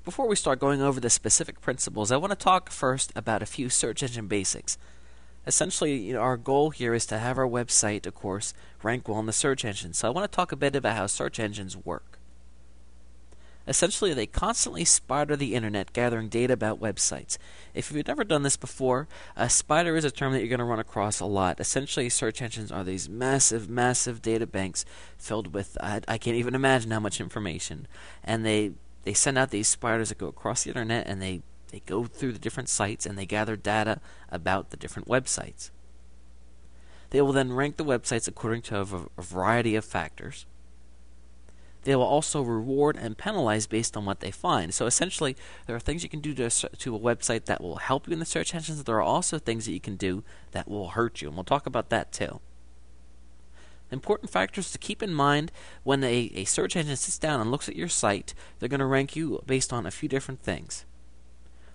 Before we start going over the specific principles, I want to talk first about a few search engine basics. Essentially, our goal here is to have our website, of course, rank well in the search engine. So I want to talk a bit about how search engines work. Essentially, they constantly spider the internet, gathering data about websites. If you've never done this before, a spider is a term that you're going to run across a lot. Essentially, search engines are these massive, massive data banks filled with, I can't even imagine how much information. And they send out these spiders that go across the internet, and they go through the different sites, and they gather data about the different websites. They will then rank the websites according to a variety of factors. They will also reward and penalize based on what they find. So essentially, there are things you can do to a website that will help you in the search engines. There are also things that you can do that will hurt you, and we'll talk about that too. Important factors to keep in mind when a search engine sits down and looks at your site. They're going to rank you based on a few different things.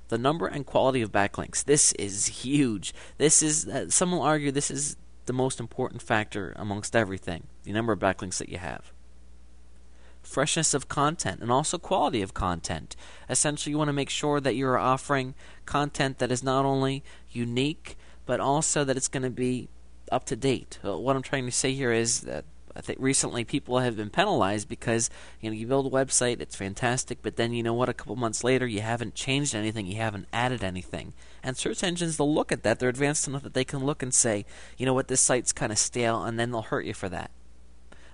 The number and quality of backlinks. This is huge. This is some will argue this is the most important factor amongst everything, the number of backlinks that you have. Freshness of content and also quality of content. Essentially, you want to make sure that you're offering content that is not only unique, but also that it's going to be up to date. What I'm trying to say here is that I think recently people have been penalized because you build a website, it's fantastic, but then a couple months later you haven't changed anything, you haven't added anything. And search engines, they'll look at that. They're advanced enough that they can look and say, this site's kind of stale, and then they'll hurt you for that.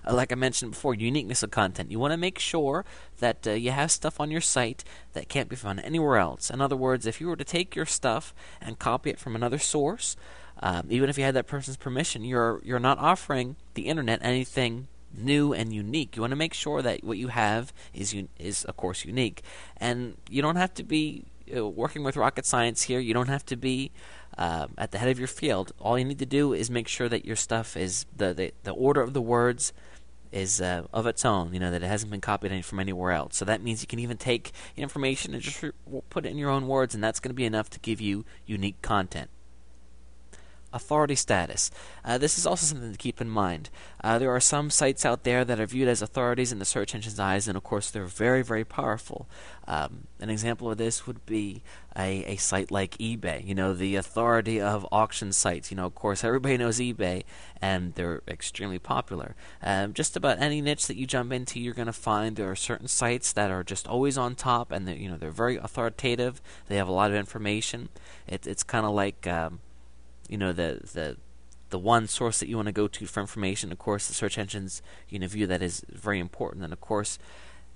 Like I mentioned before, uniqueness of content. You want to make sure that you have stuff on your site that can't be found anywhere else. In other words, if you were to take your stuff and copy it from another source, even if you had that person's permission, you're not offering the internet anything new and unique. You want to make sure that what you have is of course unique, and you don't have to be working with rocket science here. You don't have to be at the head of your field. All you need to do is make sure that your stuff is the order of the words is of its own, that it hasn't been copied from anywhere else. So that means you can even take information and just put it in your own words, and that's going to be enough to give you unique content. Authority status. This is also something to keep in mind. There are some sites out there that are viewed as authorities in the search engine's eyes, and of course they're very, very powerful. An example of this would be a site like eBay, the authority of auction sites. Of course everybody knows eBay, and they're extremely popular. Just about any niche that you jump into, you're going to find there are certain sites that are just always on top, and they're very authoritative. They have a lot of information. It's kind of like the one source that you want to go to for information. Of course, the search engines view that is very important, and of course,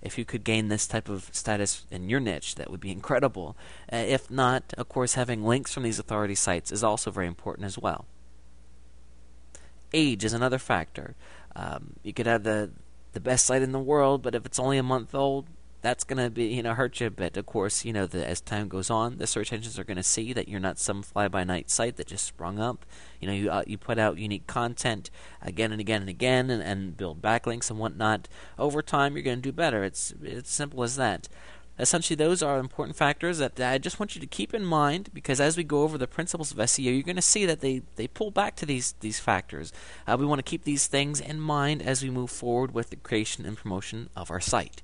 if you could gain this type of status in your niche, that would be incredible. If not, of course, having links from these authority sites is also very important as well. Age is another factor. You could have the best site in the world, but if it's only a month old, that's going to be hurt you a bit. Of course, as time goes on, the search engines are going to see that you're not some fly-by-night site that just sprung up. You put out unique content again and again and again, and build backlinks and whatnot. Over time, you're going to do better. It's simple as that. Essentially, those are important factors that I just want you to keep in mind, because as we go over the principles of SEO, you're going to see that they pull back to these factors. We want to keep these things in mind as we move forward with the creation and promotion of our site.